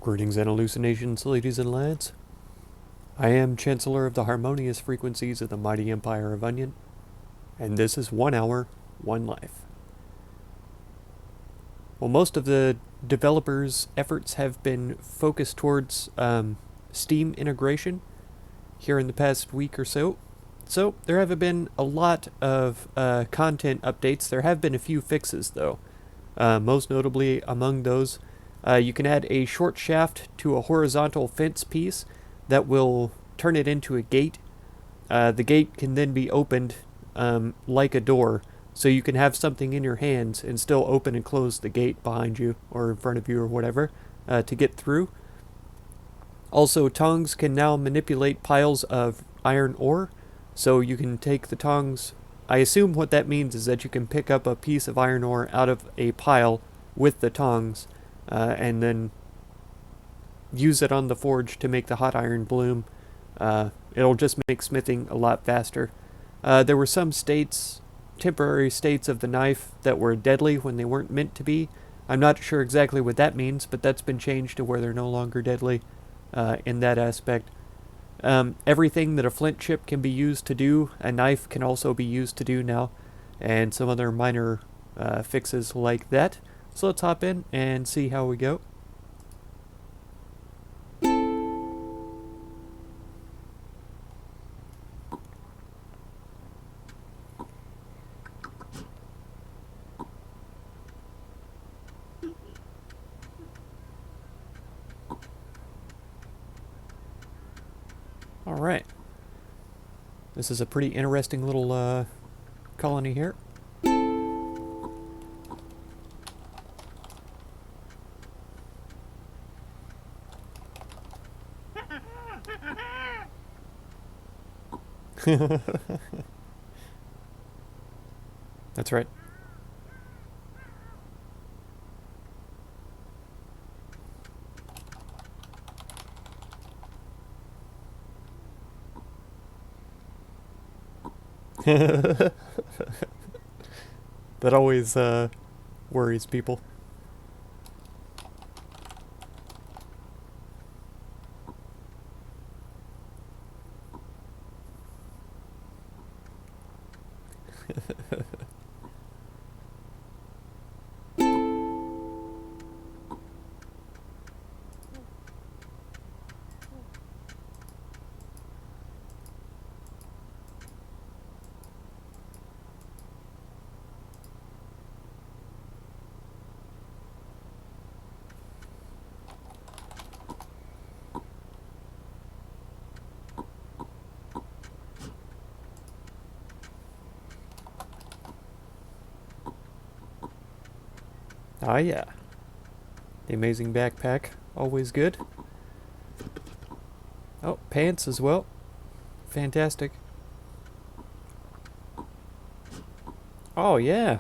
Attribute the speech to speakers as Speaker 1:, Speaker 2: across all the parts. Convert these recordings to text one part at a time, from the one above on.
Speaker 1: Greetings and hallucinations, ladies and lads. I am Chancellor of the harmonious frequencies of the mighty empire of Onion, and this is 1 hour, 1 life. Well, most of the developers' efforts have been focused towards Steam integration here in the past week or so. So, there haven't been a lot of content updates. There have been a few fixes, though. Most notably, among those, you can add a short shaft to a horizontal fence piece that will turn it into a gate. The gate can then be opened like a door, so you can have something in your hands and still open and close the gate behind you or in front of you or whatever to get through. Also, tongs can now manipulate piles of iron ore, so you can take the tongs. I assume what that means is that you can pick up a piece of iron ore out of a pile with the tongs and then use it on the forge to make the hot iron bloom. It'll just make smithing a lot faster. There were some temporary states of the knife that were deadly when they weren't meant to be. I'm not sure exactly what that means, but that's been changed to where they're no longer deadly in that aspect. Everything that a flint chip can be used to do, a knife can also be used to do now, and some other minor fixes like that. So let's hop in and see how we go. Alright. This is a pretty interesting little colony here. That's right. That always worries people. Ah, yeah. The amazing backpack, always good. Oh, pants as well. Fantastic. Oh, yeah.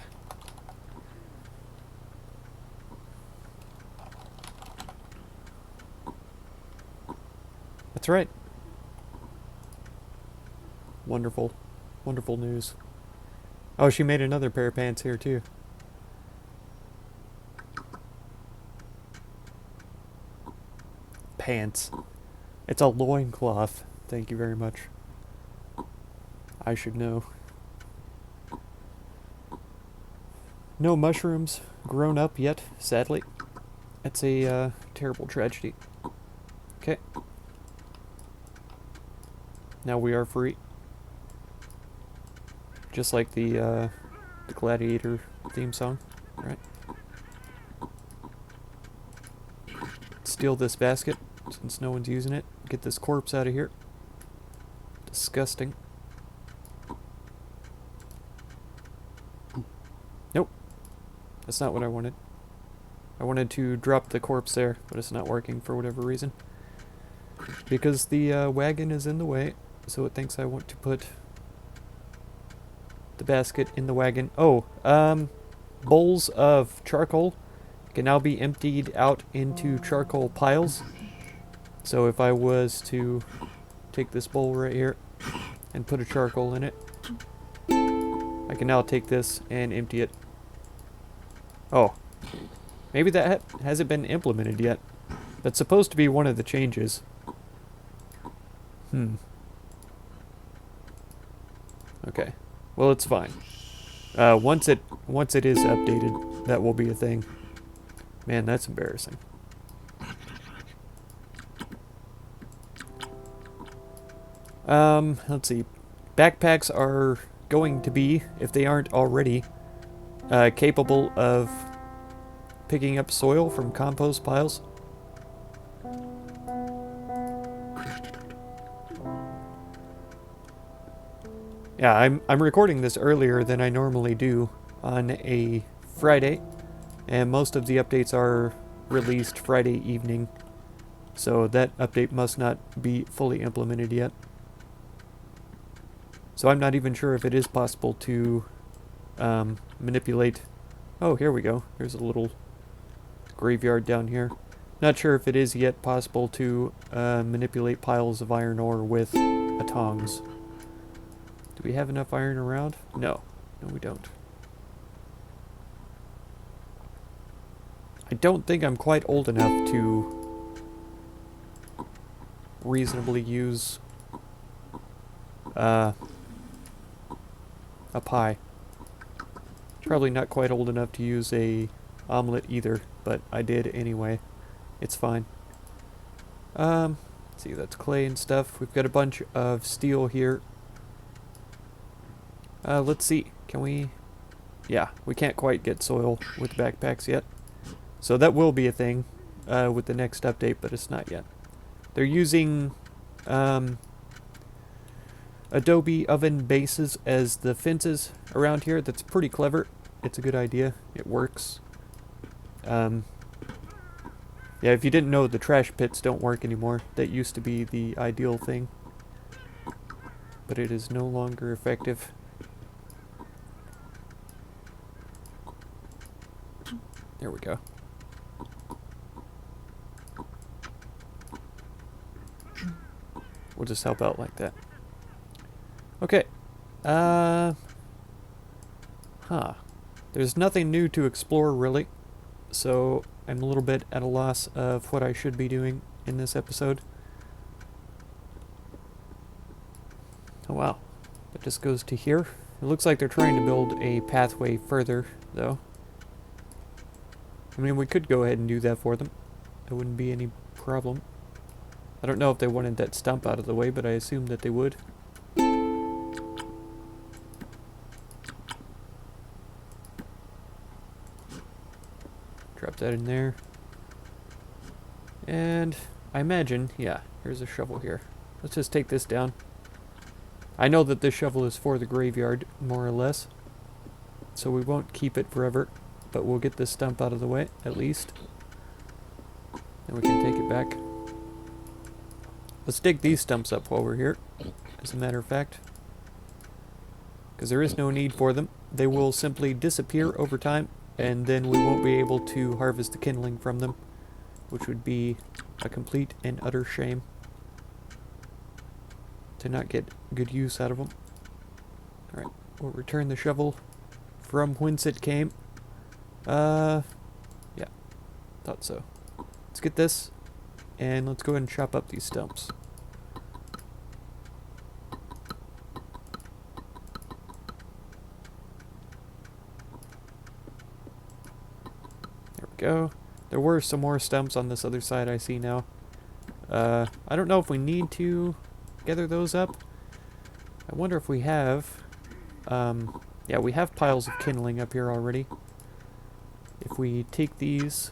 Speaker 1: That's right. Wonderful. Wonderful news. Oh, she made another pair of pants here, too. Pants. It's a loincloth. Thank you very much. I should know. No mushrooms grown up yet, sadly. It's a terrible tragedy. Okay. Now we are free. Just like the Gladiator theme song, right? Steal this basket, since no one's using it. Get this corpse out of here. Disgusting. Nope. That's not what I wanted. I wanted to drop the corpse there, but it's not working for whatever reason. Because the wagon is in the way, so it thinks I want to put the basket in the wagon. Oh, bowls of charcoal can now be emptied out into charcoal piles. So if I was to take this bowl right here and put a charcoal in it, I can now take this and empty it. Oh, maybe that hasn't been implemented yet. That's supposed to be one of the changes. Okay. Well, it's fine. Once it is updated, that will be a thing. Man, that's embarrassing. Let's see. Backpacks are going to be, if they aren't already, capable of picking up soil from compost piles. Yeah, I'm recording this earlier than I normally do on a Friday, and most of the updates are released Friday evening, so that update must not be fully implemented yet. So I'm not even sure if it is possible to manipulate... Oh, here we go. There's a little graveyard down here. Not sure if it is yet possible to manipulate piles of iron ore with a tongs. Do we have enough iron around? No. No, we don't. I don't think I'm quite old enough to reasonably use a pie. Probably not quite old enough to use a omelet either, but I did anyway. It's fine. Let's see, that's clay and stuff. We've got a bunch of steel here. Let's see. Can we... Yeah, we can't quite get soil with the backpacks yet. So that will be a thing with the next update, but it's not yet. They're using adobe oven bases as the fences around here. That's pretty clever. It's a good idea. It works. Yeah, if you didn't know, the trash pits don't work anymore. That used to be the ideal thing. But it is no longer effective. There we go. We'll just help out like that. Okay. There's nothing new to explore, really. So I'm a little bit at a loss of what I should be doing in this episode. Oh wow. That just goes to here. It looks like they're trying to build a pathway further, though. I mean, we could go ahead and do that for them. It wouldn't be any problem. I don't know if they wanted that stump out of the way, but I assumed that they would. Drop that in there. And I imagine, yeah, here's a shovel here. Let's just take this down. I know that this shovel is for the graveyard, more or less. So we won't keep it forever, but we'll get this stump out of the way, at least. And we can take it back. Let's dig these stumps up while we're here, as a matter of fact. Because there is no need for them. They will simply disappear over time, and then we won't be able to harvest the kindling from them, which would be a complete and utter shame to not get good use out of them. Alright, we'll return the shovel from whence it came. Yeah, thought so. Let's get this, and let's go ahead and chop up these stumps. There we go. There were some more stumps on this other side I see now. I don't know if we need to gather those up. I wonder if we have... yeah, we have piles of kindling up here already. If we take these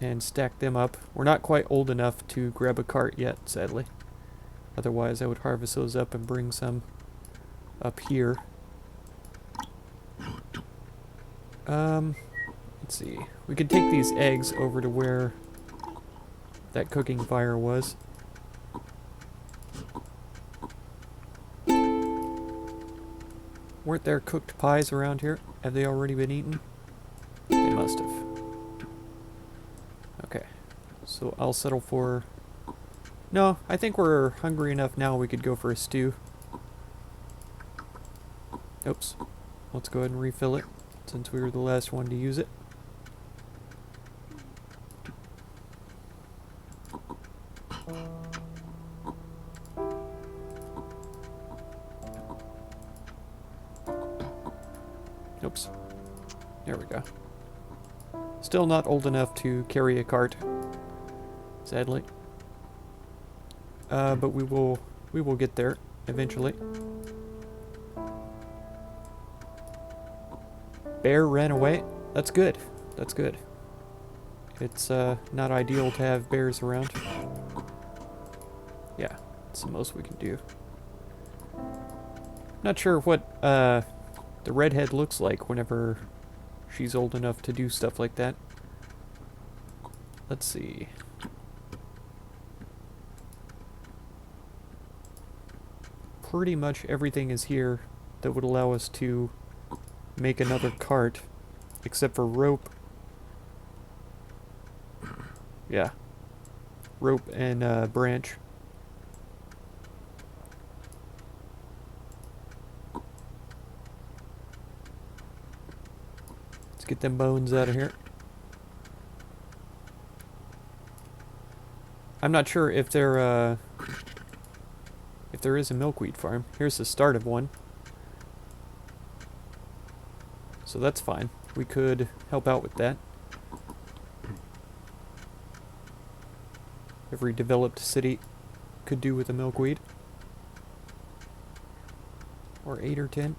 Speaker 1: and stack them up. We're not quite old enough to grab a cart yet, sadly. Otherwise, I would harvest those up and bring some up here. Let's see. We could take these eggs over to where that cooking fire was. Weren't there cooked pies around here? Have they already been eaten? They must have. Okay. So I'll settle for... No, I think we're hungry enough now we could go for a stew. Oops. Let's go ahead and refill it, since we were the last one to use it. Oops. There we go. Still not old enough to carry a cart, sadly. But we will get there eventually. Bear ran away. That's good. That's good. It's not ideal to have bears around. Yeah, it's the most we can do. Not sure what the redhead looks like whenever she's old enough to do stuff like that. Let's see. Pretty much everything is here that would allow us to make another cart, except for rope. Yeah. Rope and branch. Let's get them bones out of here. I'm not sure if there is a milkweed farm. Here's the start of one. So that's fine. We could help out with that. Every developed city could do with a milkweed. Or 8 or 10.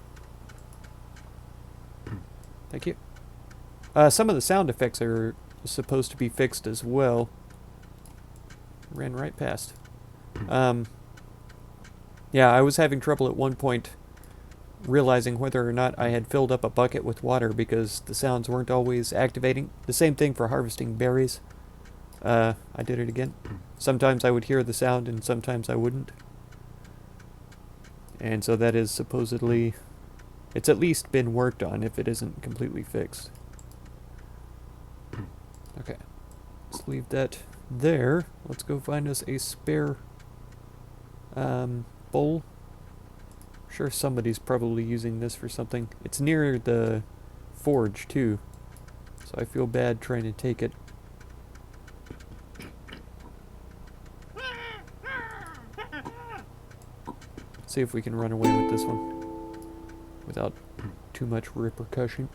Speaker 1: Thank you. Some of the sound effects are supposed to be fixed as well. Ran right past. Yeah, I was having trouble at one point realizing whether or not I had filled up a bucket with water because the sounds weren't always activating. The same thing for harvesting berries. I did it again. Sometimes I would hear the sound and sometimes I wouldn't. And so that is supposedly... It's at least been worked on if it isn't completely fixed. Okay. Let's leave that there. Let's go find us a spare bowl. Sure, somebody's probably using this for something. It's near the forge too, so I feel bad trying to take it. See if we can run away with this one without too much repercussion.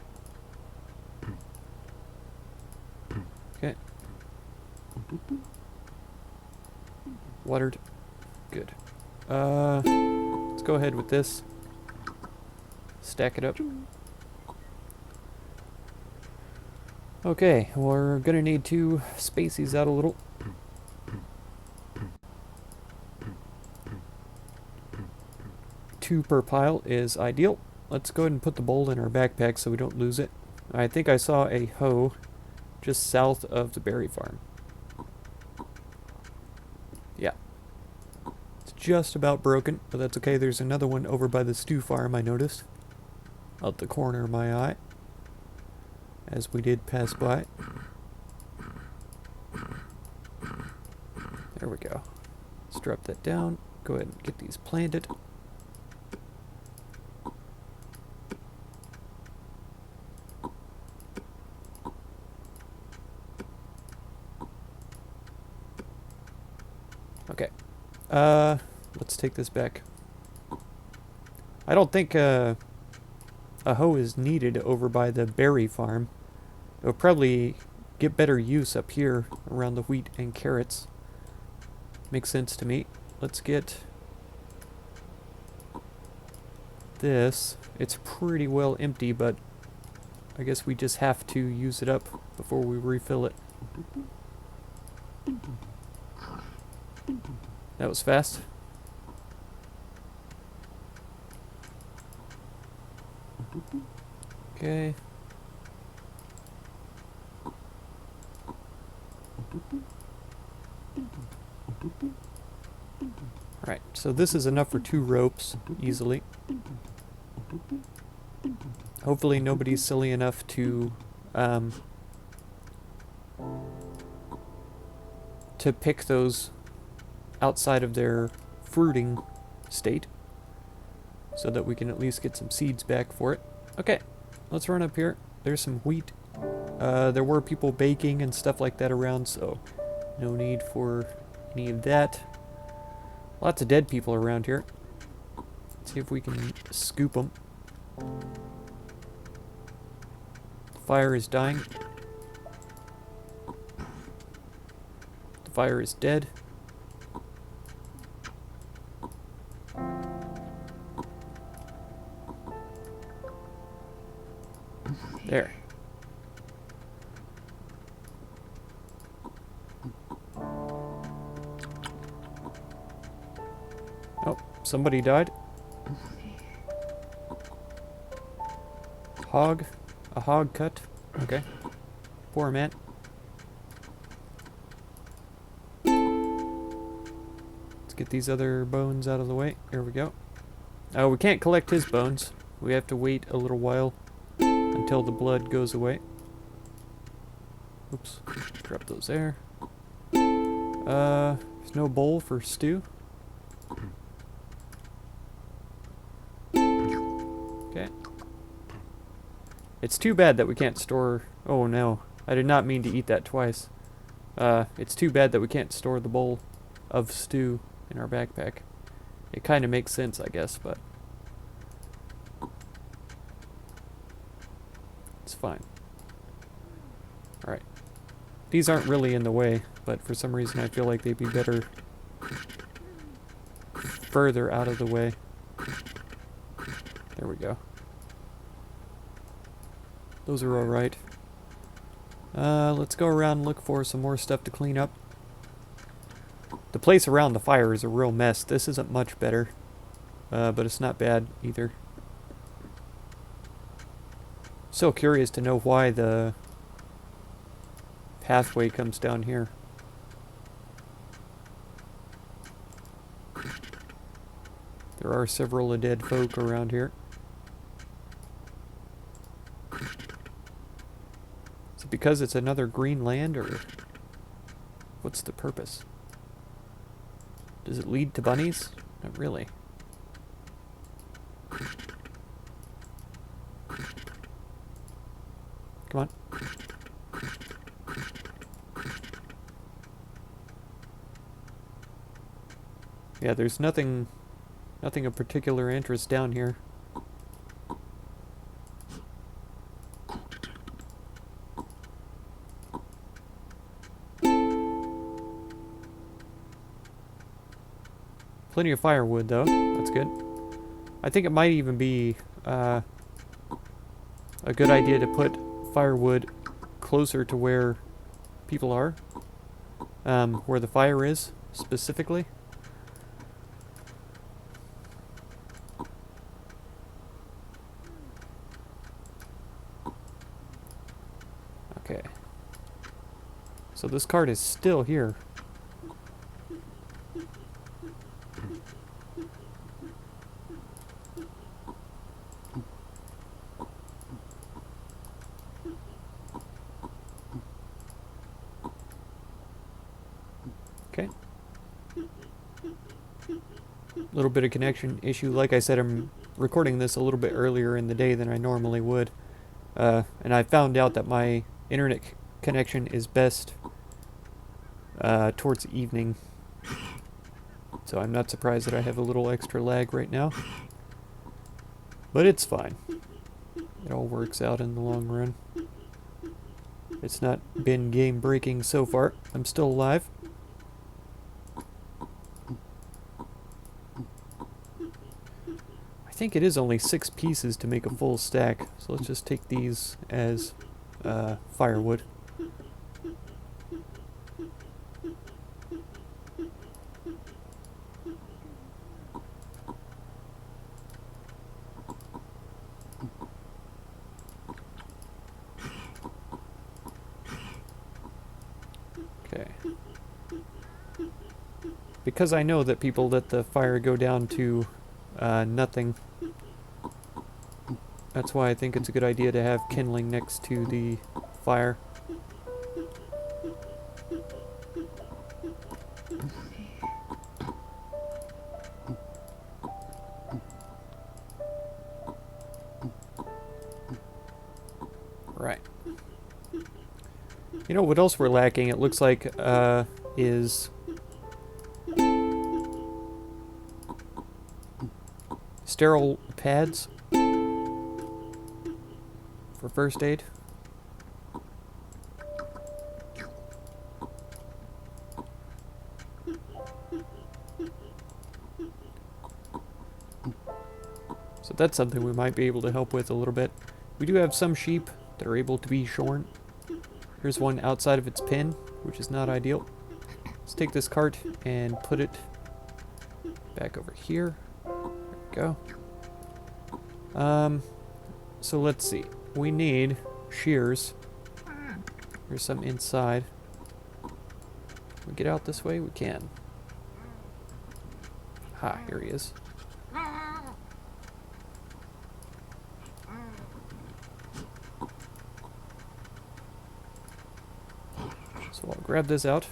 Speaker 1: Okay. Watered. Good. Let's go ahead with this. Stack it up. Okay, we're gonna need to space these out a little. Two per pile is ideal. Let's go ahead and put the bowl in our backpack so we don't lose it. I think I saw a hoe just south of the berry farm. Yeah. It's just about broken, but that's okay. There's another one over by the stew farm I noticed. Out the corner of my eye. As we did pass by. There we go. Let's drop that down. Go ahead and get these planted. Okay. Let's take this back. I don't think a hoe is needed over by the berry farm. It'll probably get better use up here around the wheat and carrots. Makes sense to me. Let's get this. It's pretty well empty, but I guess we just have to use it up before we refill it. That was fast. Okay. Alright, so this is enough for 2 ropes, easily. Hopefully nobody's silly enough to pick those outside of their fruiting state, so that we can at least get some seeds back for it. Okay, let's run up here. There's some wheat. There were people baking and stuff like that around, so no need for any of that. Lots of dead people around here. Let's see if we can scoop them. The fire is dying. The fire is dead. There. Oh, somebody died. Hog. A hog cut. Okay. Poor man. Let's get these other bones out of the way. There we go. Oh, we can't collect his bones. We have to wait a little while until the blood goes away. Oops. Drop those there. There's no bowl for stew. Okay. It's too bad that we can't store... Oh no, I did not mean to eat that twice. It's too bad that we can't store the bowl of stew in our backpack. It kind of makes sense, I guess, but... it's fine. Alright. These aren't really in the way, but for some reason I feel like they'd be better further out of the way. There we go. Those are alright. Let's go around and look for some more stuff to clean up. The place around the fire is a real mess. This isn't much better, but it's not bad either. So curious to know why the pathway comes down here. There are several dead folk around here. Is it because it's another green land, or what's the purpose? Does it lead to bunnies? Not really. Come on. Yeah, there's nothing of particular interest down here. Plenty of firewood, though. That's good. I think it might even be a good idea to put firewood closer to where people are. Where the fire is, specifically. Okay. So this cart is still here. Okay. Little bit of connection issue. Like I said, I'm recording this a little bit earlier in the day than I normally would. And I found out that my internet connection is best towards evening. So I'm not surprised that I have a little extra lag right now. But it's fine. It all works out in the long run. It's not been game breaking so far. I'm still alive. I think it is only 6 pieces to make a full stack, so let's just take these as firewood. Okay. Because I know that people let the fire go down to nothing. That's why I think it's a good idea to have kindling next to the fire. Right. You know what else we're lacking, it looks like, is sterile pads for first aid. So that's something we might be able to help with a little bit. We do have some sheep that are able to be shorn. Here's one outside of its pen, which is not ideal. Let's take this cart and put it back over here. There we go. So let's see. We need shears. There's some inside. Can we get out this way? We can. Ha, here he is. So I'll grab this out.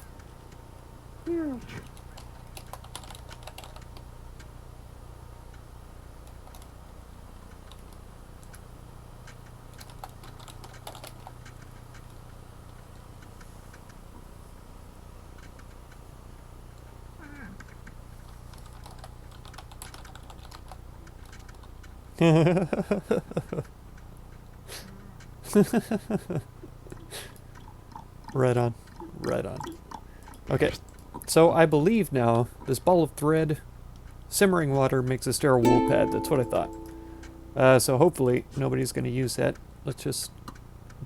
Speaker 1: Right on. Right on. Okay. So I believe now this ball of thread, simmering water makes a sterile wool pad. That's what I thought. So hopefully nobody's going to use that. Let's just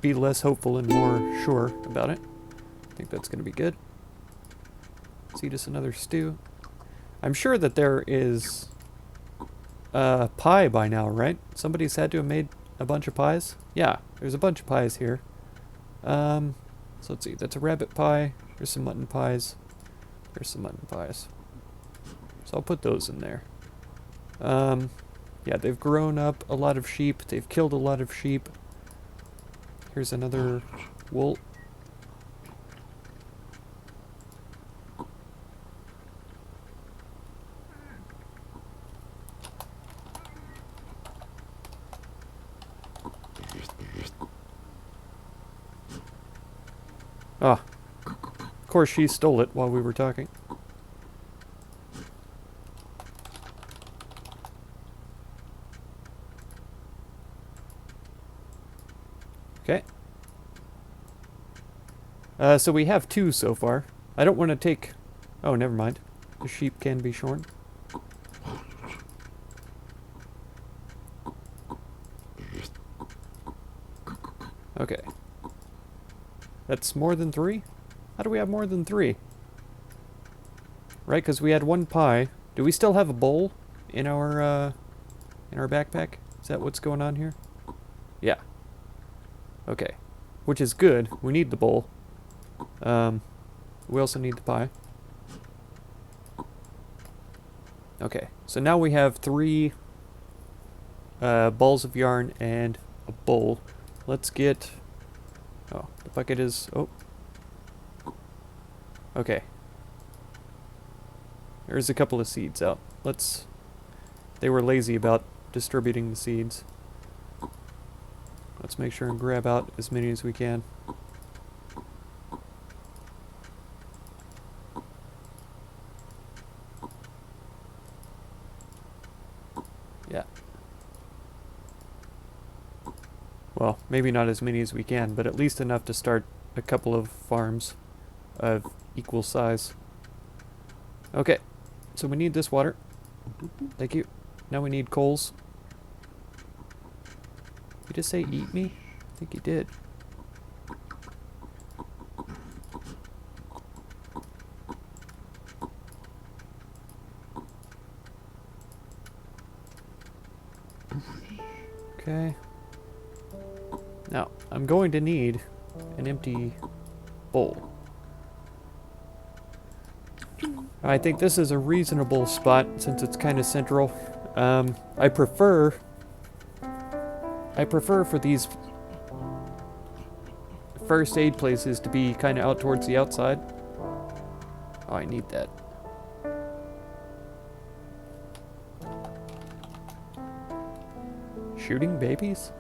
Speaker 1: be less hopeful and more sure about it. I think that's going to be good. Let's eat us another stew. I'm sure that there is pie by now, right? Somebody's had to have made a bunch of pies. Yeah, there's a bunch of pies here. So let's see. That's a rabbit pie. There's some mutton pies. There's some mutton pies. So I'll put those in there. Yeah, they've grown up a lot of sheep. They've killed a lot of sheep. Here's another wool. Ah, of course she stole it while we were talking. Okay. So we have 2 so far. I don't want to take... Oh, never mind. The sheep can be shorn. Okay. That's more than 3? How do we have more than 3? Right, because we had 1 pie. Do we still have a bowl in our backpack? Is that what's going on here? Yeah. Okay. Which is good. We need the bowl. We also need the pie. Okay. So now we have 3 balls of yarn and a bowl. Let's get... Oh, the bucket is... Oh. Okay. There's a couple of seeds out. Let's... They were lazy about distributing the seeds. Let's make sure and grab out as many as we can. Yeah. Well, maybe not as many as we can, but at least enough to start a couple of farms of equal size. Okay, so we need this water. Thank you. Now we need coals. Did you just say eat me? I think you did. Okay. Now, I'm going to need an empty bowl. I think this is a reasonable spot since it's kind of central. I prefer for these first aid places to be kind of out towards the outside. Oh, I need that. Shooting babies?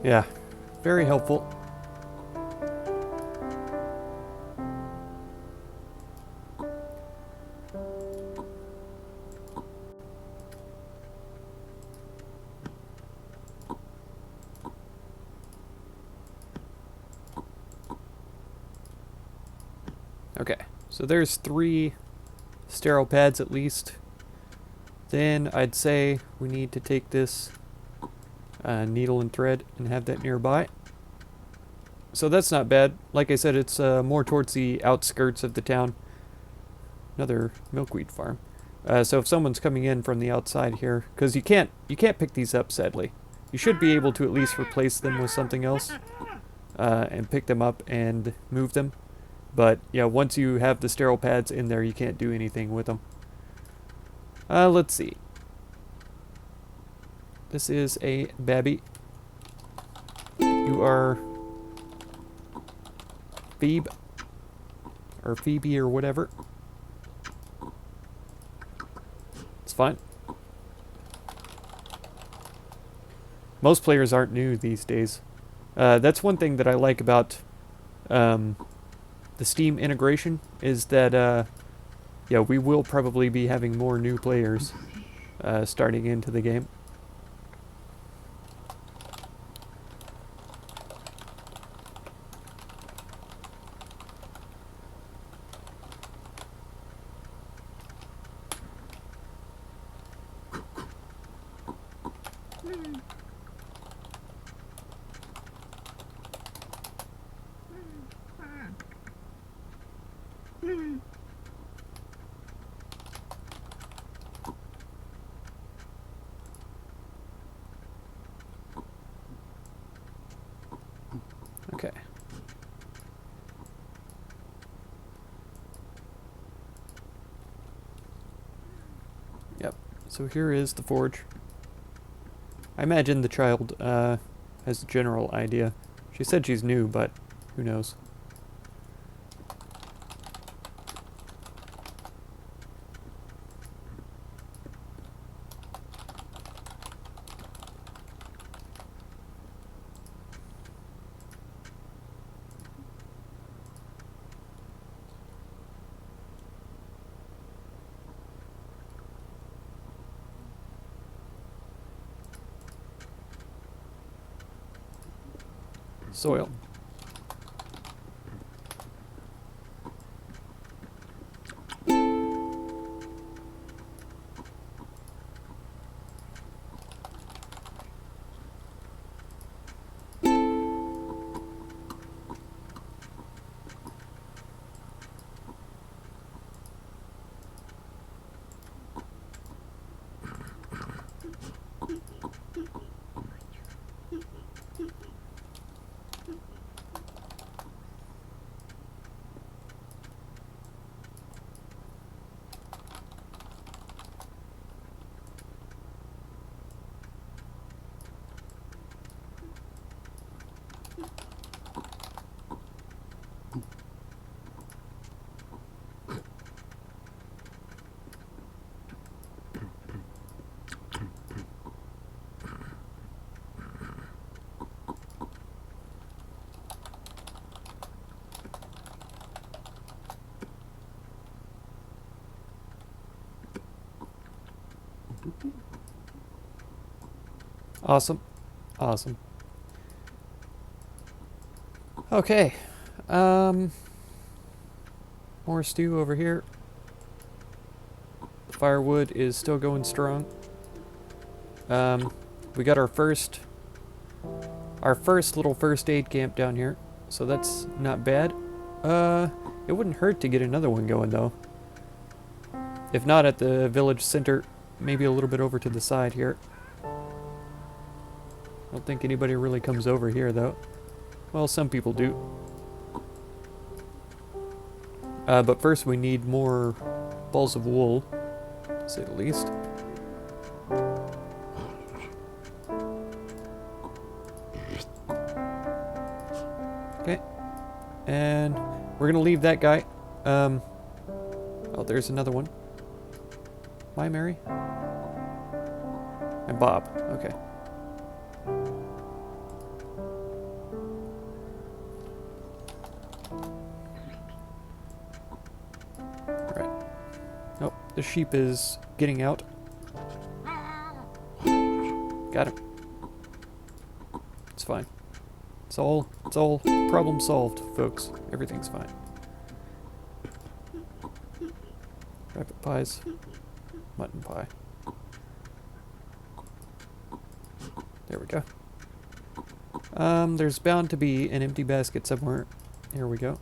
Speaker 1: Yeah, very helpful. Okay, so there's 3 sterile pads at least. Then I'd say we need to take this needle and thread and have that nearby. So that's not bad. Like I said, it's more towards the outskirts of the town. Another milkweed farm. So if someone's coming in from the outside here, because you can't pick these up, sadly. You should be able to at least replace them with something else and pick them up and move them. But yeah, once you have the sterile pads in there, you can't do anything with them. Let's see. This is a babby. You are Phoebe or Phoebe or whatever. It's fine. Most players aren't new these days. That's one thing that I like about the Steam integration is that yeah, we will probably be having more new players starting into the game. Okay. Yep. So here is the forge. I imagine the child has a general idea. She said she's new, but who knows? Soil. Awesome. Awesome. Okay. More stew over here. The firewood is still going strong. We got our first little first aid camp down here, so that's not bad. It wouldn't hurt to get another one going though. If not at the village center, maybe a little bit over to the side here. I don't think anybody really comes over here though. Well, some people do. But first we need more balls of wool, to say the least. Okay. And we're gonna leave that guy. Oh, there's another one. Bye, Mary. And Bob. Okay. Oh, the sheep is getting out. Got him. It's fine. It's all problem solved, folks. Everything's fine. Rabbit pies. Mutton pie. There we go. There's bound to be an empty basket somewhere. Here we go.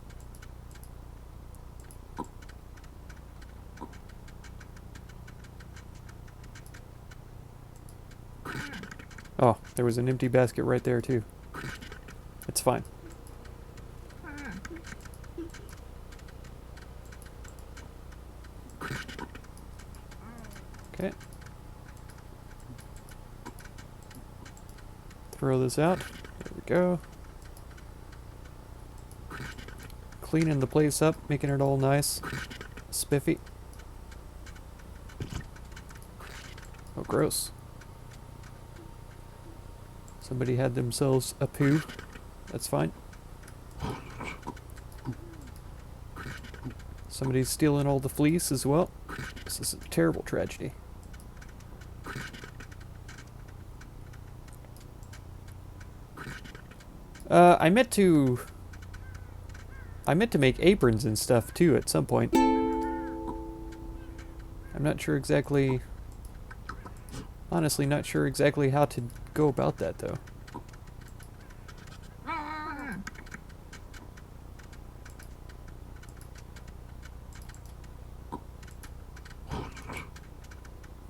Speaker 1: Oh, there was an empty basket right there too. It's fine. Okay. Throw this out. There we go. Cleaning the place up, making it all nice. Spiffy. Oh, gross. Somebody had themselves a poo. That's fine. Somebody's stealing all the fleece as well. This is a terrible tragedy. I meant to make aprons and stuff too at some point. I'm not sure exactly... Honestly, not sure exactly how to go about that though.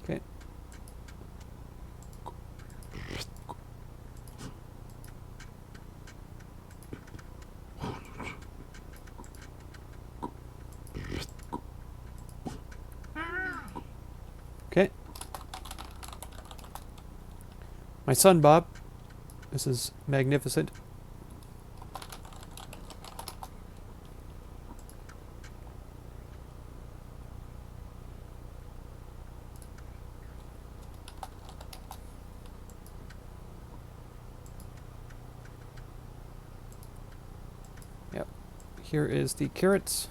Speaker 1: Okay. Okay. My son Bob. This is magnificent. Yep. Here is the carrots.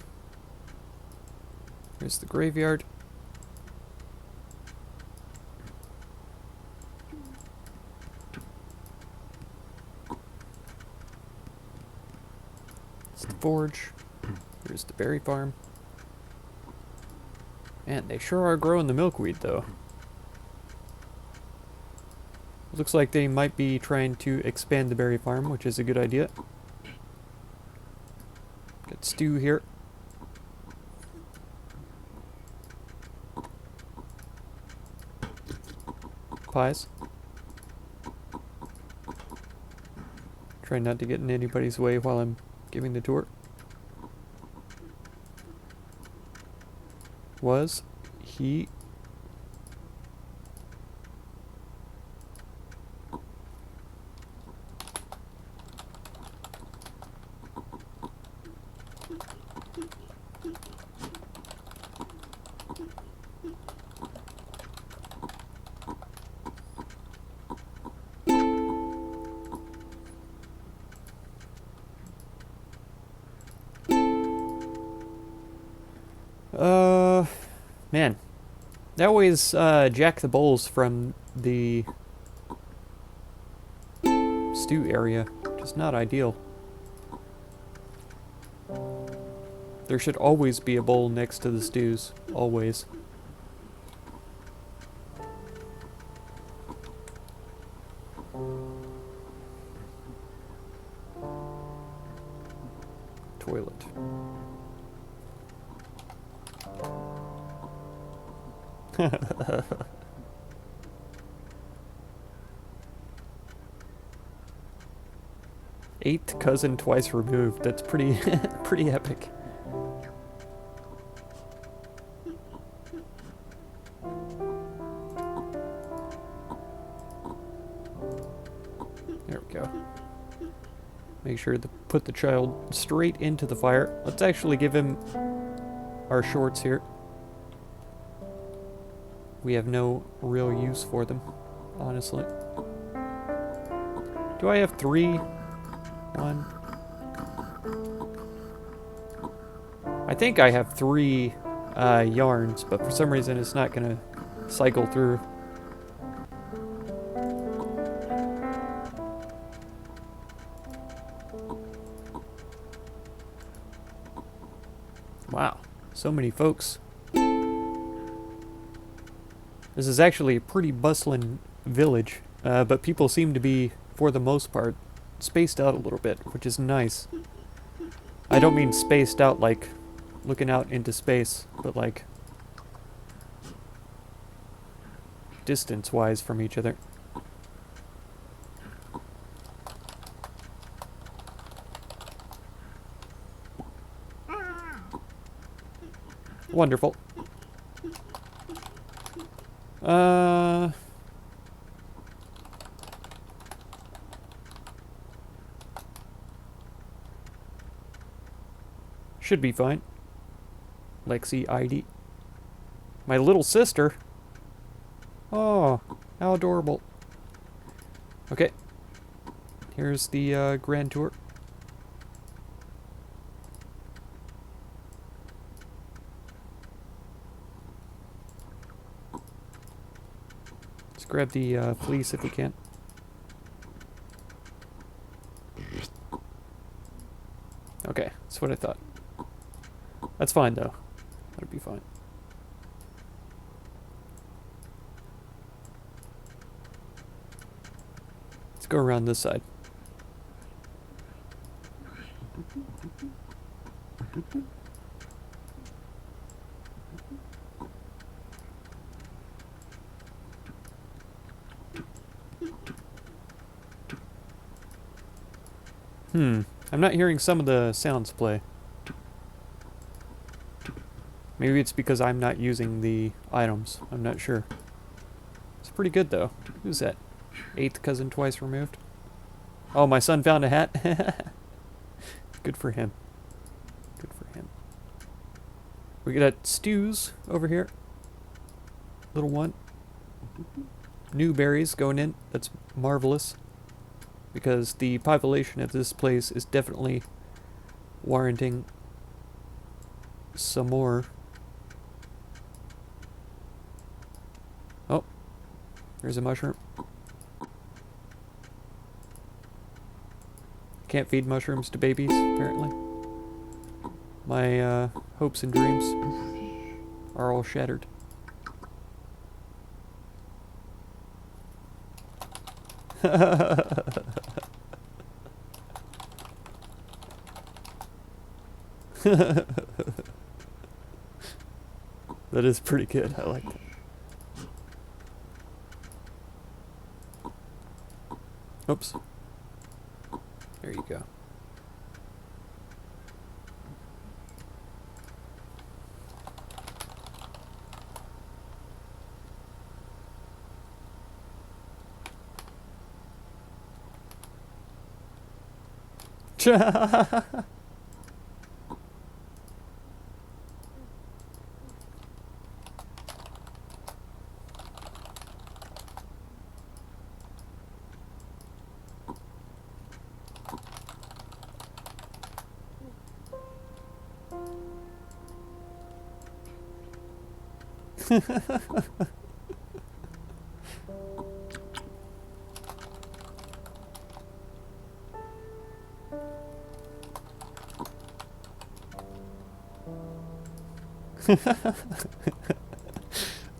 Speaker 1: Here's the graveyard. It's the forge. Here's the berry farm. Man, they sure are growing the milkweed though. Looks like they might be trying to expand the berry farm, which is a good idea. Got stew here. Pies. Try not to get in anybody's way while I'm giving the tour. Was he... Man, they always jack the bowls from the stew area, which is not ideal. There should always be a bowl next to the stews, always. Toilet. Eighth cousin twice removed. That's pretty pretty epic. There we go. Make sure to put the child straight into the fire. Let's actually give him our shorts here. We have no real use for them, honestly. Do I have 3? 1. I think I have 3 yarns, but for some reason it's not gonna cycle through. Wow, so many folks. This is actually a pretty bustling village, but people seem to be, for the most part, spaced out a little bit, which is nice. I don't mean spaced out like looking out into space, but like distance-wise from each other. Wonderful. Should be fine. Lexi ID. My little sister. Oh, how adorable. Okay. Here's the grand tour. Let's grab the fleece if we can. Okay, that's what I thought. That's fine, though. That'll be fine. Let's go around this side. I'm not hearing some of the sounds play. Maybe it's because I'm not using the items. I'm not sure. It's pretty good, though. Who's that? 8th cousin twice removed? Oh, my son found a hat? Good for him. Good for him. We got stews over here. Little one. New berries going in. That's marvelous. Because the population of this place is definitely warranting some more. Oh, there's a mushroom. Can't feed mushrooms to babies, apparently. My hopes and dreams are all shattered. That is pretty good. I like that. Oops. There you go.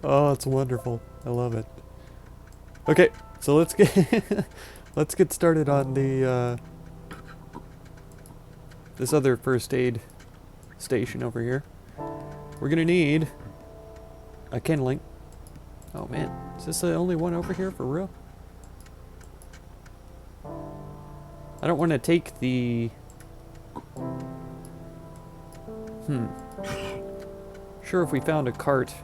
Speaker 1: Oh, it's wonderful. I love it. Okay, so let's get let's get started on the this other first aid station over here. We're gonna need a kindling. Oh man, is this the only one over here for real? I don't want to take the... Sure, if we found a cart,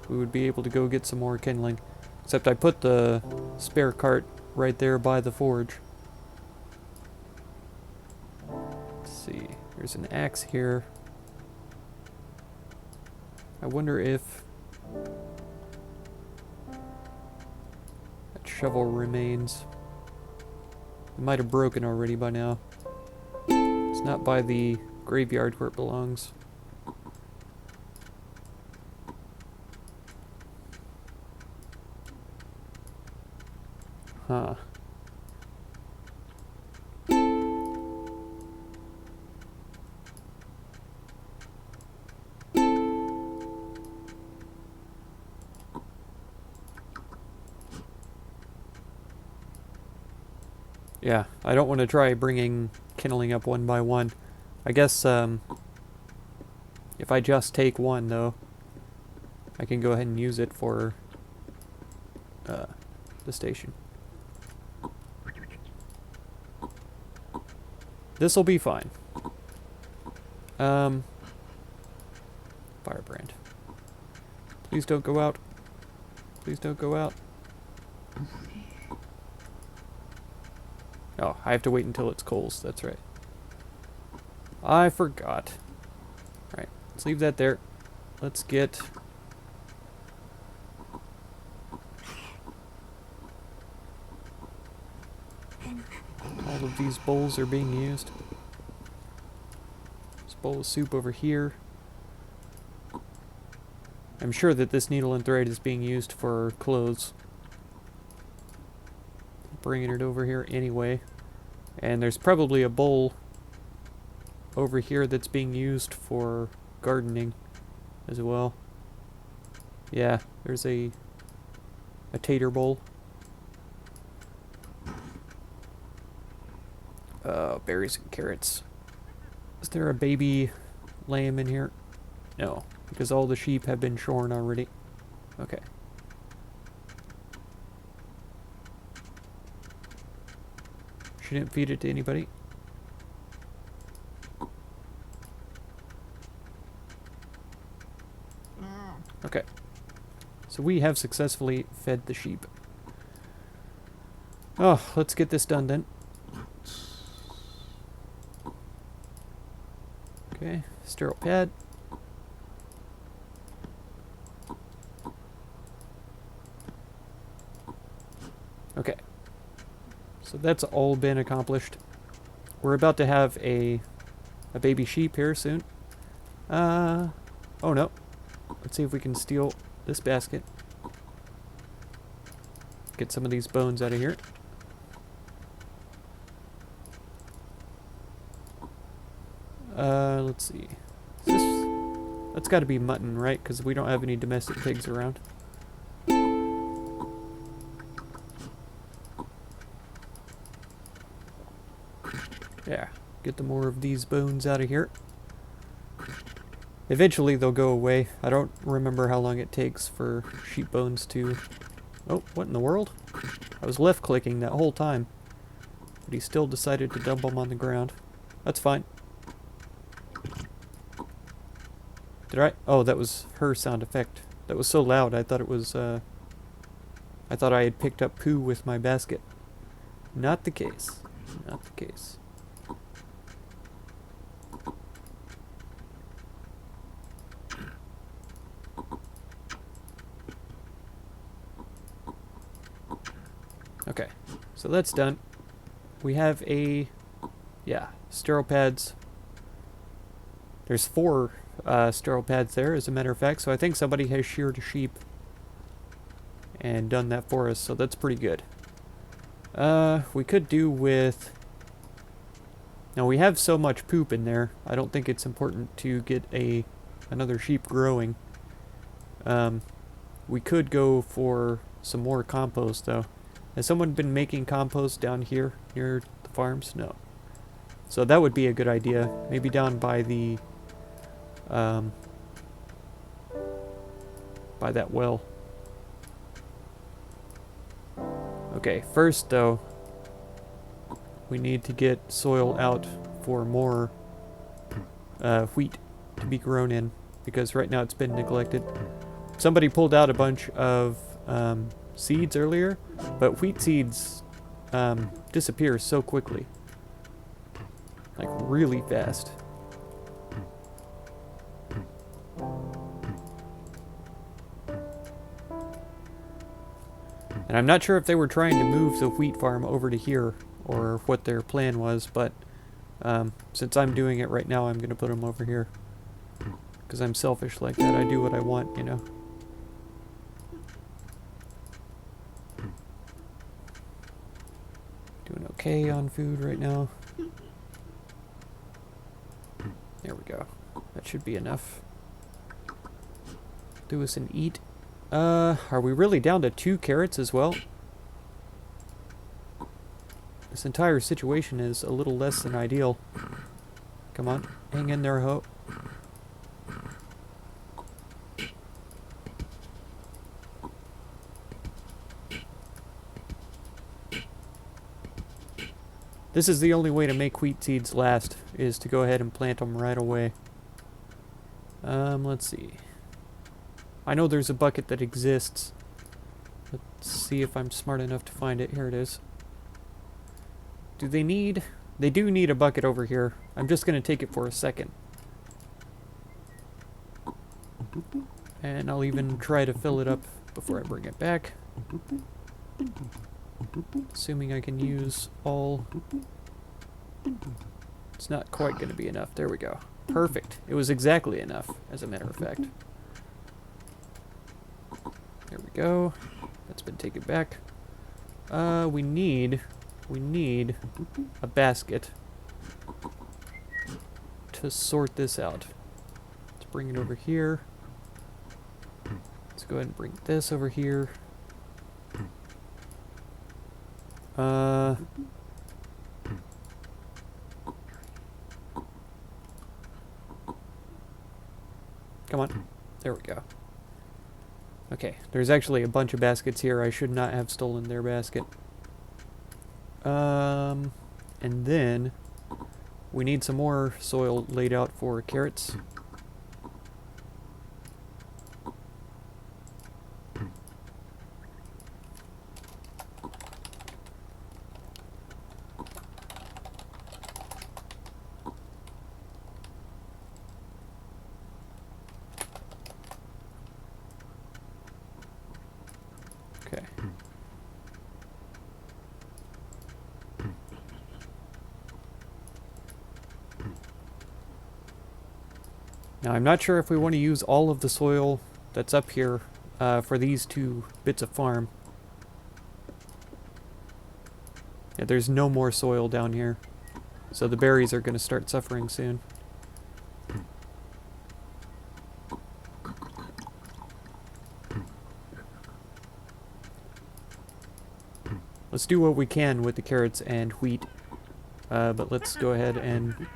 Speaker 1: we would be able to go get some more kindling. Except I put the spare cart right there by the forge. Let's see, there's an axe here. I wonder if that shovel remains. It might have broken already by now. It's not by the graveyard where it belongs. Huh. Yeah, I don't want to try bringing kindling up one by one. I guess, if I just take one, though, I can go ahead and use it for, the station. This'll be fine. Firebrand. Please don't go out. Please don't go out. Oh, I have to wait until it's coals. That's right. I forgot. Alright, let's leave that there. Let's get... all of these bowls are being used. This bowl of soup over here. I'm sure that this needle and thread is being used for clothes. Bringing it over here anyway. And there's probably a bowl over here that's being used for gardening as well. Yeah, there's a tater bowl. Berries and carrots. Is there a baby lamb in here? No, because all the sheep have been shorn already. Okay. Shouldn't feed it to anybody. Okay. So we have successfully fed the sheep. Oh, let's get this done then. Okay, sterile pad. Okay. So that's all been accomplished. We're about to have a baby sheep here soon. Oh no. Let's see if we can steal this basket. Get some of these bones out of here. Let's see. That's got to be mutton, right? Because we don't have any domestic pigs around. Yeah, get the more of these bones out of here. Eventually they'll go away. I don't remember how long it takes for sheep bones to... Oh, what in the world? I was left clicking that whole time. But he still decided to dump them on the ground. That's fine. Did I? Oh, that was her sound effect. That was so loud, I thought it was, I thought I had picked up poo with my basket. Not the case. Not the case. Okay, so that's done. We have yeah, sterile pads. There's 4 sterile pads there, as a matter of fact, so I think somebody has sheared a sheep and done that for us, so that's pretty good. We could do with... Now, we have so much poop in there, I don't think it's important to get another sheep growing. We could go for some more compost, though. Has someone been making compost down here near the farms? No. So that would be a good idea. Maybe down by the... by that well. Okay, first though, we need to get soil out for more wheat to be grown in, because right now it's been neglected. Somebody pulled out a bunch of seeds earlier, but wheat seeds disappear so quickly. Like, really fast. And I'm not sure if they were trying to move the wheat farm over to here, or what their plan was, but since I'm doing it right now, I'm going to put them over here. Because I'm selfish like that. I do what I want, you know. okay on food right now. There we go. That should be enough. Do us an eat. Are we really down to 2 carrots as well? This entire situation is a little less than ideal. Come on, hang in there, Ho. This is the only way to make wheat seeds last, is to go ahead and plant them right away. Let's see. I know there's a bucket that exists. Let's see if I'm smart enough to find it. Here it is. Do they need... They do need a bucket over here. I'm just going to take it for a second. And I'll even try to fill it up before I bring it back. Assuming I can use all... It's not quite going to be enough. There we go. Perfect. It was exactly enough, as a matter of fact. There we go. That's been taken back. We need a basket to sort this out. Let's bring it over here. Let's go ahead and bring this over here. Come on. There we go. Okay, there's actually a bunch of baskets here. I should not have stolen their basket. And then we need some more soil laid out for carrots. Okay. Now, I'm not sure if we want to use all of the soil that's up here for these 2 bits of farm. Yeah, there's no more soil down here, so the berries are going to start suffering soon. Let's do what we can with the carrots and wheat, but let's go ahead and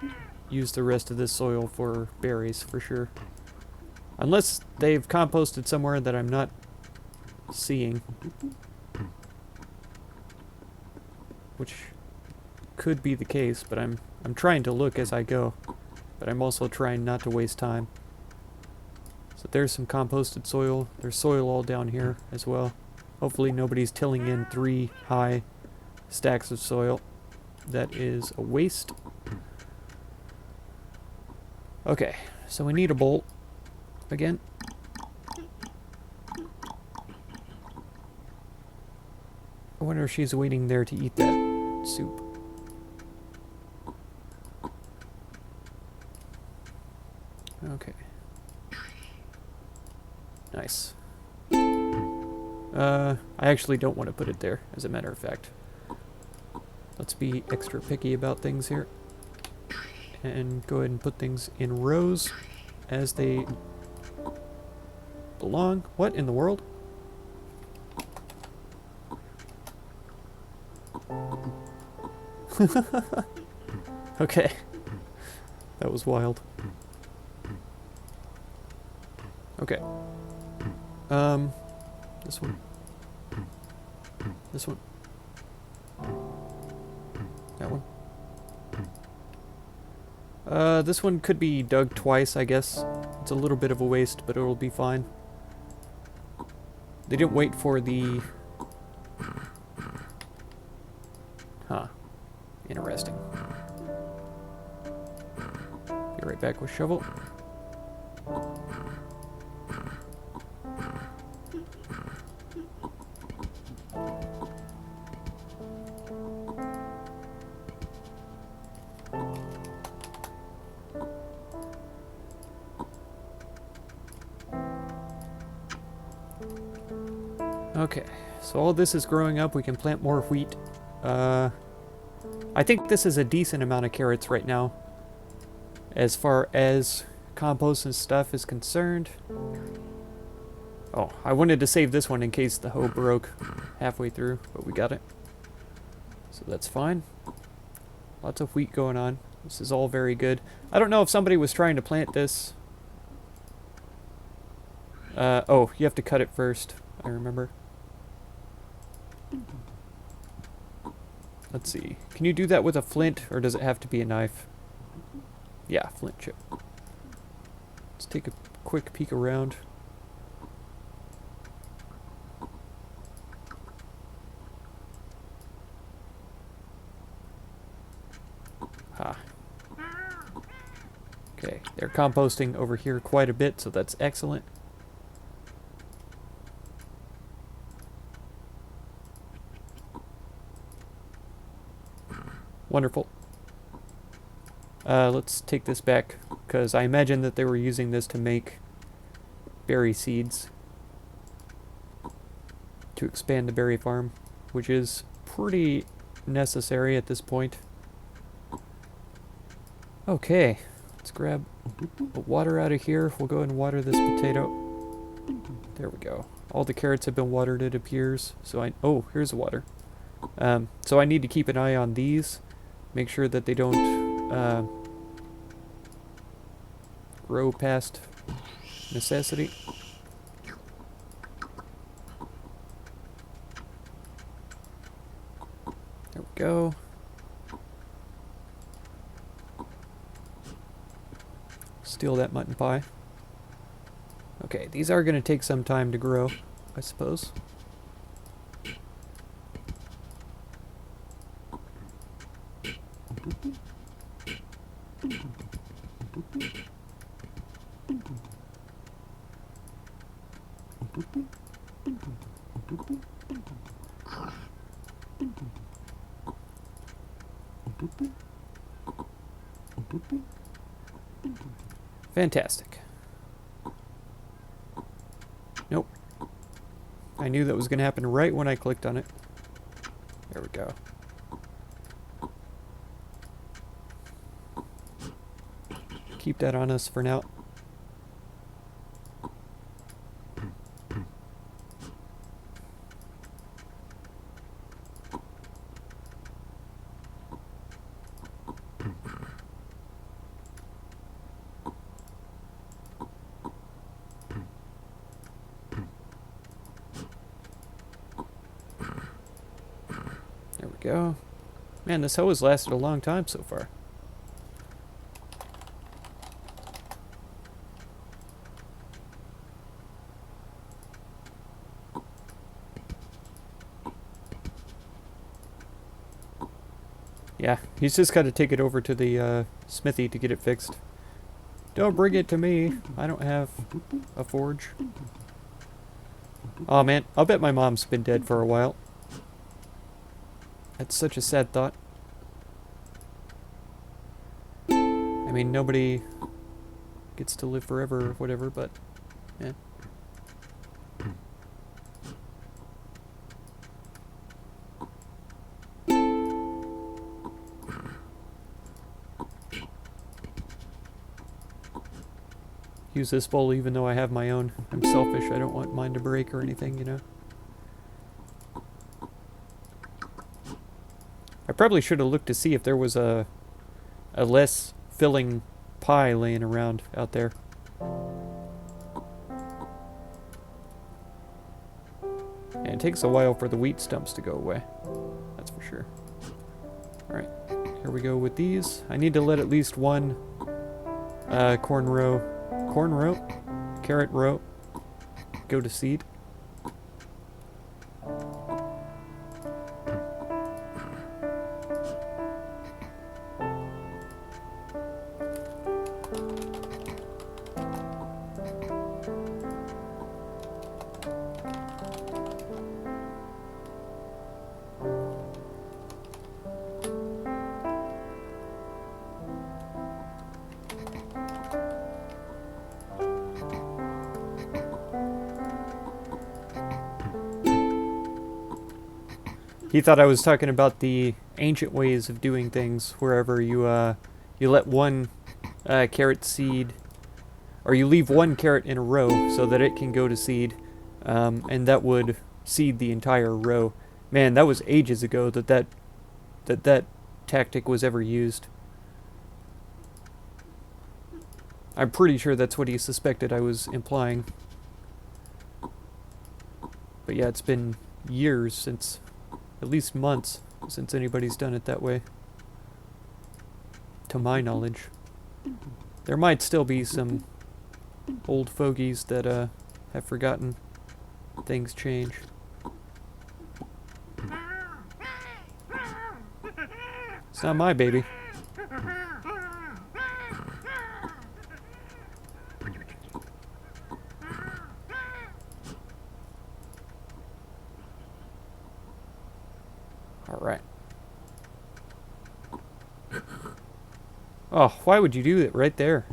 Speaker 1: use the rest of this soil for berries, for sure. Unless they've composted somewhere that I'm not seeing. Which could be the case, but I'm trying to look as I go. But I'm also trying not to waste time. So there's some composted soil. There's soil all down here as well. Hopefully nobody's tilling in 3 high stacks of soil. That is a waste. Okay, so we need a bowl again. I wonder if she's waiting there to eat that soup. Okay. Nice. I actually don't want to put it there, as a matter of fact. Let's be extra picky about things here. And go ahead and put things in rows as they belong. What in the world? Okay. That was wild. Okay. This one. This one. That one. This one could be dug twice, I guess. It's a little bit of a waste, but it'll be fine. They didn't wait for the... Huh. Interesting. Be right back with shovel. Okay, so all this is growing up. We can plant more wheat. I think this is a decent amount of carrots right now, as far as compost and stuff is concerned. Oh, I wanted to save this one in case the hoe broke halfway through, but we got it. So that's fine. Lots of wheat going on. This is all very good. I don't know if somebody was trying to plant this. Oh, you have to cut it first, I remember. Let's see. Can you do that with a flint, or does it have to be a knife? Yeah, flint chip. Let's take a quick peek around. Ha. Okay, they're composting over here quite a bit, so that's excellent. Wonderful. Let's take this back, because I imagine that they were using this to make berry seeds to expand the berry farm, which is pretty necessary at this point. Okay, let's grab the water out of here. We'll go ahead and water this potato. There we go. All the carrots have been watered, it appears. So oh, here's the water. So I need to keep an eye on these. Make sure that they don't grow past necessity. There we go. Steal that mutton pie. Okay, these are going to take some time to grow, I suppose. Fantastic. Nope. I knew that was going to happen right when I clicked on it. There we go. Keep that on us for now. There we go. Man, this hoe has lasted a long time so far. Yeah, he's just got to take it over to the smithy to get it fixed. Don't bring it to me. I don't have a forge. Oh man, I'll bet my mom's been dead for a while. That's such a sad thought. I mean, nobody gets to live forever or whatever, but yeah. Use this bowl even though I have my own. I'm selfish. I don't want mine to break or anything, you know. I probably should have looked to see if there was a less filling pie laying around out there. And it takes a while for the wheat stumps to go away. That's for sure. Alright, here we go with these. I need to let at least one corn row, carrot row go to seed. He thought I was talking about the ancient ways of doing things, wherever you let one carrot seed, or you leave one carrot in a row so that it can go to seed, and that would seed the entire row. Man, that was ages ago that tactic was ever used. I'm pretty sure that's what he suspected I was implying. But yeah, it's been years since, at least months, since anybody's done it that way. To my knowledge. There might still be some old fogies that have forgotten things change. It's not my baby. Alright. Oh, why would you do it right there?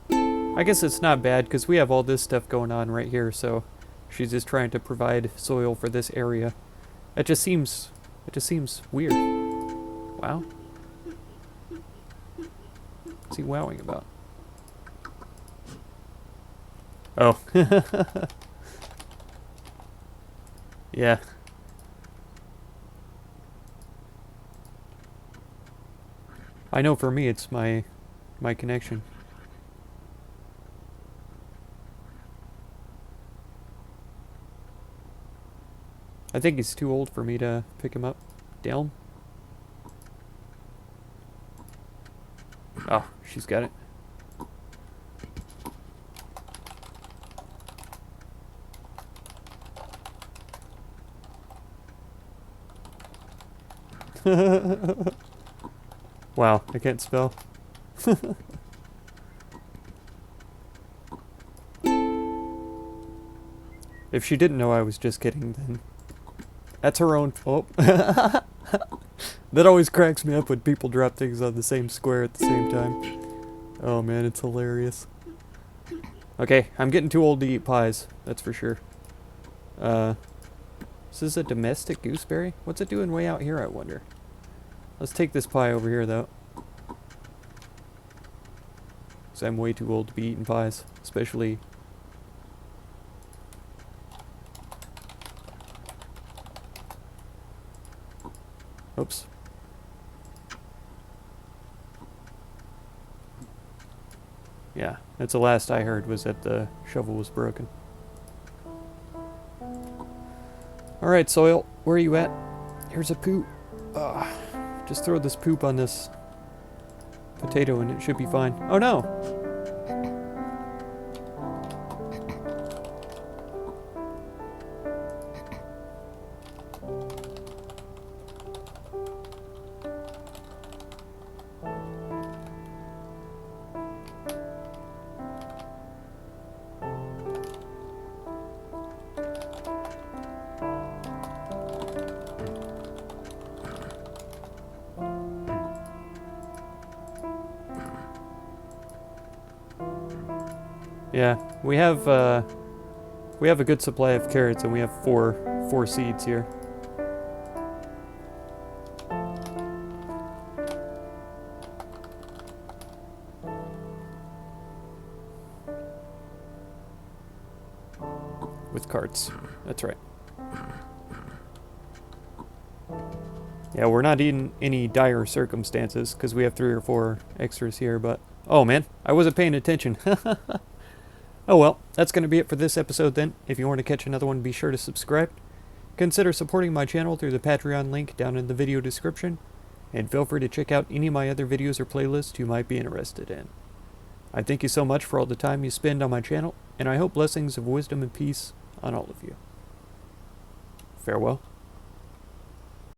Speaker 1: I guess it's not bad, because we have all this stuff going on right here, so she's just trying to provide soil for this area. It just seems weird. Wow. What's he wowing about? Oh. Yeah. I know for me it's my connection. I think he's too old for me to pick him up. Down. Oh, she's got it. Wow, I can't spell. If she didn't know I was just kidding, then that's her own fault. That always cracks me up when people drop things on the same square at the same time. Oh man, it's hilarious. Okay, I'm getting too old to eat pies, that's for sure. Is this a domestic gooseberry? What's it doing way out here, I wonder? Let's take this pie over here, though. Because I'm way too old to be eating pies, especially... Oops. Yeah, that's the last I heard, was that the shovel was broken. Alright, soil, where are you at? Here's a poop. Just throw this poop on this potato and it should be fine. Oh no! Yeah, we have a good supply of carrots, and we have four seeds here. With carts, that's right. Yeah, we're not in any dire circumstances because we have 3 or 4 extras here, but oh man, I wasn't paying attention. Oh well, that's going to be it for this episode then. If you want to catch another one, be sure to subscribe. Consider supporting my channel through the Patreon link down in the video description, and feel free to check out any of my other videos or playlists you might be interested in. I thank you so much for all the time you spend on my channel, and I hope blessings of wisdom and peace on all of you. Farewell.